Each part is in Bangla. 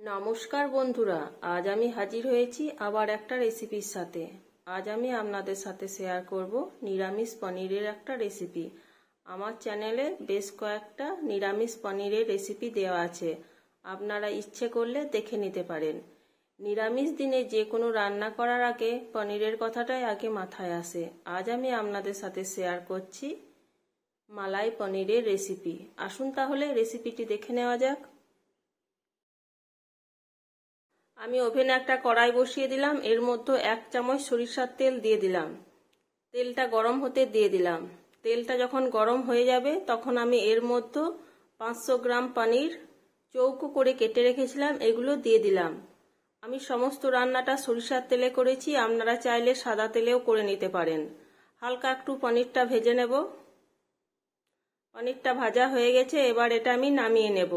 নমস্কার বন্ধুরা, আজ আমি হাজির হয়েছি আবার একটা রেসিপির সাথে। আজ আমি আপনাদের সাথে শেয়ার করব নিরামিষ পনিরের একটা রেসিপি। আমার চ্যানেলে বেশ কয়েকটা নিরামিষ পনিরের রেসিপি দেওয়া আছে, আপনারা ইচ্ছে করলে দেখে নিতে পারেন। নিরামিষ দিনে যে কোনো রান্না করার আগে পনিরের কথাটাই আগে মাথায় আসে। আজ আমি আপনাদের সাথে শেয়ার করছি মালাই পনিরের রেসিপি। আসুন তাহলে রেসিপিটি দেখে নেওয়া যাক। আমি ওভেনে একটা কড়াই বসিয়ে দিলাম, এর মধ্যে 1 চামচ সরিষার তেল দিয়ে দিলাম। তেলটা গরম হতে দিয়ে দিলাম। তেলটা যখন গরম হয়ে যাবে তখন আমি এর মধ্যে 500 গ্রাম পনির চৌকো করে কেটে রেখেছিলাম এগুলো দিয়ে দিলাম। আমি সমস্ত রান্নাটা সরিষার তেলে করেছি, আপনারা চাইলে সাদা তেলেও করে নিতে পারেন। হালকা একটু পনিরটা ভেজে নেব। পনিরটা ভাজা হয়ে গেছে, এবার এটা আমি নামিয়ে নেব।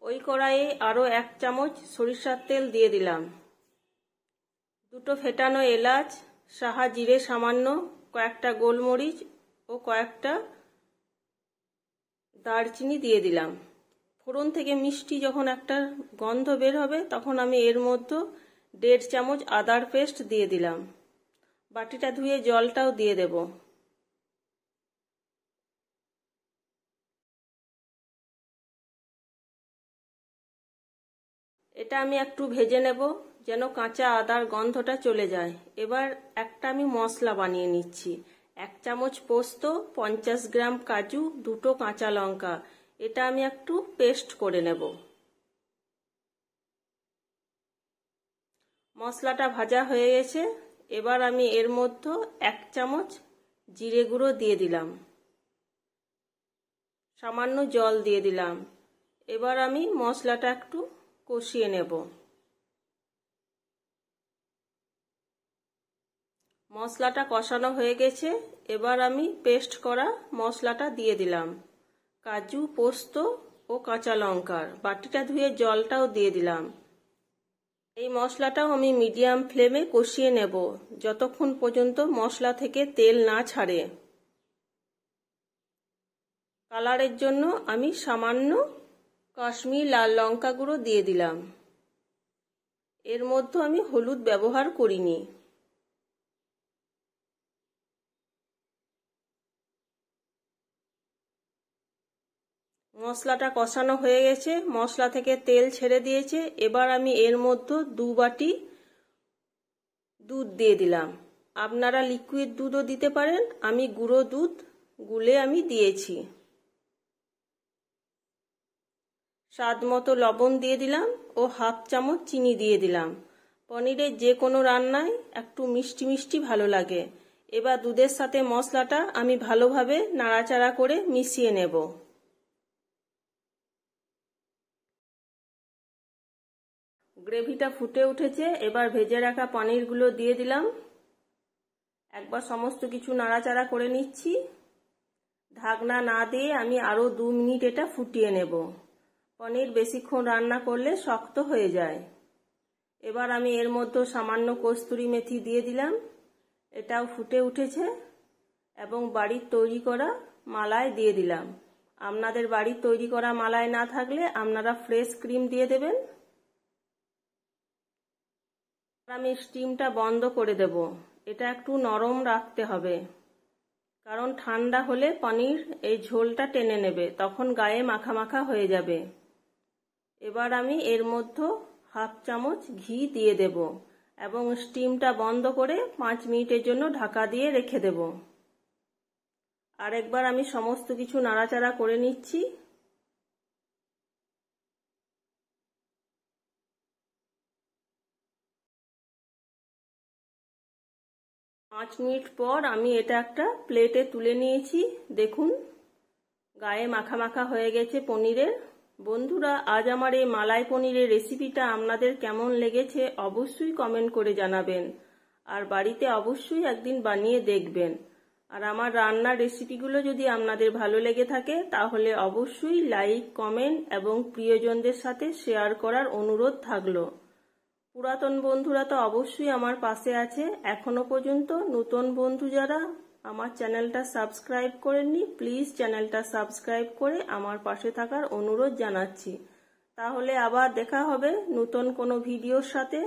ওই কড়াইয়ে আরও 1 চামচ সরিষার তেল দিয়ে দিলাম। দুটো ফেটানো এলাচ, সাহা জিরে সামান্য, কয়েকটা গোলমরিচ ও কয়েকটা দারচিনি দিয়ে দিলাম। ফোড়ন থেকে মিষ্টি যখন একটা গন্ধ বের হবে তখন আমি এর মধ্যে 1.5 চামচ আদার পেস্ট দিয়ে দিলাম। বাটিটা ধুয়ে জলটাও দিয়ে দেব। এটা আমি একটু ভেজে নেব যেন কাঁচা আদার গন্ধটা চলে যায়। এবার একটা আমি মশলা বানিয়ে নিচ্ছি। 1 চামচ পোস্ত, 50 গ্রাম কাজু, 2টো কাঁচা লঙ্কা, এটা আমি একটু পেস্ট করে নেব। মশলাটা ভাজা হয়ে গেছে, এবার আমি এর মধ্যে 1 চামচ জিরে গুঁড়ো দিয়ে দিলাম। সামান্য জল দিয়ে দিলাম। এবার আমি মশলাটা একটু কষিয়ে নেব। মশলাটা কষানো হয়ে গেছে, এবার আমি পেস্ট করা মশলাটা দিয়ে দিলাম। কাজু, পোস্ত ও কাঁচা লঙ্কার বাটিটা ধুয়ে জলটাও দিয়ে দিলাম। এই মশলাটাও আমি মিডিয়াম ফ্লেমে কষিয়ে নেব যতক্ষণ পর্যন্ত মশলা থেকে তেল না ছাড়ে। কালারের জন্য আমি সামান্য কাশ্মীরি লাল লঙ্কা গুঁড়ো দিয়ে দিলাম। এর মধ্যে আমি হলুদ ব্যবহার করিনি। মশলাটা কষানো হয়ে গেছে, মশলা থেকে তেল ছেড়ে দিয়েছে। এবার আমি এর মধ্যে 2 বাটি দুধ দিয়ে দিলাম। আপনারা লিকুইড দুধও দিতে পারেন, আমি গুঁড়ো দুধ গুলে আমি দিয়েছি। স্বাদ মতো লবণ দিয়ে দিলাম ও 1/2 চামচ চিনি দিয়ে দিলাম। পনিরের যে কোনো রান্নায় একটু মিষ্টি মিষ্টি ভালো লাগে। এবার দুধের সাথে মশলাটা আমি ভালোভাবে নাড়াচাড়া করে মিশিয়ে নেব। গ্রেভিটা ফুটে উঠেছে, এবার ভেজে রাখা পনিরগুলো দিয়ে দিলাম। একবার সমস্ত কিছু নাড়াচাড়া করে নিচ্ছি। ঢাকনা না দিয়ে আমি আরও 2 মিনিট এটা ফুটিয়ে নেব। পনির বেশিক্ষণ রান্না করলে শক্ত হয়ে যায়। এবার আমি এর মধ্যে সামান্য কস্তুরি মেথি দিয়ে দিলাম। এটাও ফুটে উঠেছে এবং বাড়ির তৈরি করা মালাই দিয়ে দিলাম। আপনাদের বাড়ির তৈরি করা মালাই না থাকলে আপনারা ফ্রেশ ক্রিম দিয়ে দেবেন। আমি স্টিমটা বন্ধ করে দেব। এটা একটু নরম রাখতে হবে, কারণ ঠান্ডা হলে পনির এই ঝোলটা টেনে নেবে, তখন গায়ে মাখা মাখা হয়ে যাবে। এবার আমি এর মধ্যে 1/2 চামচ ঘি দিয়ে দেব এবং স্টিমটা বন্ধ করে 5 মিনিটের জন্য ঢাকা দিয়ে রেখে দেব। আরেকবার আমি সমস্ত কিছু নাড়াচাড়া করে নিচ্ছি। 5 মিনিট পর আমি এটা একটা প্লেটে তুলে নিয়েছি। দেখুন গায়ে মাখা মাখা হয়ে গেছে পনিরের। বন্ধুরা, আজ আমার এই মালাই পনিরের রেসিপিটা আপনাদের কেমন লেগেছে অবশ্যই কমেন্ট করে জানাবেন, আর বাড়িতে অবশ্যই একদিন বানিয়ে দেখবেন। আর আমার রান্নার রেসিপিগুলো যদি আপনাদের ভালো লেগে থাকে তাহলে অবশ্যই লাইক, কমেন্ট এবং প্রিয়জনদের সাথে শেয়ার করার অনুরোধ থাকলো। পুরাতন বন্ধুরা তো অবশ্যই আমার পাশে আছে। এখনো পর্যন্ত নতুন বন্ধু যারা আমার চ্যানেলটা সাবস্ক্রাইব করেননি, প্লিজ চ্যানেলটা সাবস্ক্রাইব করে আমার পাশে থাকার অনুরোধ জানাচ্ছি। তাহলে আবার দেখা হবে নতুন কোনো ভিডিওর সাথে।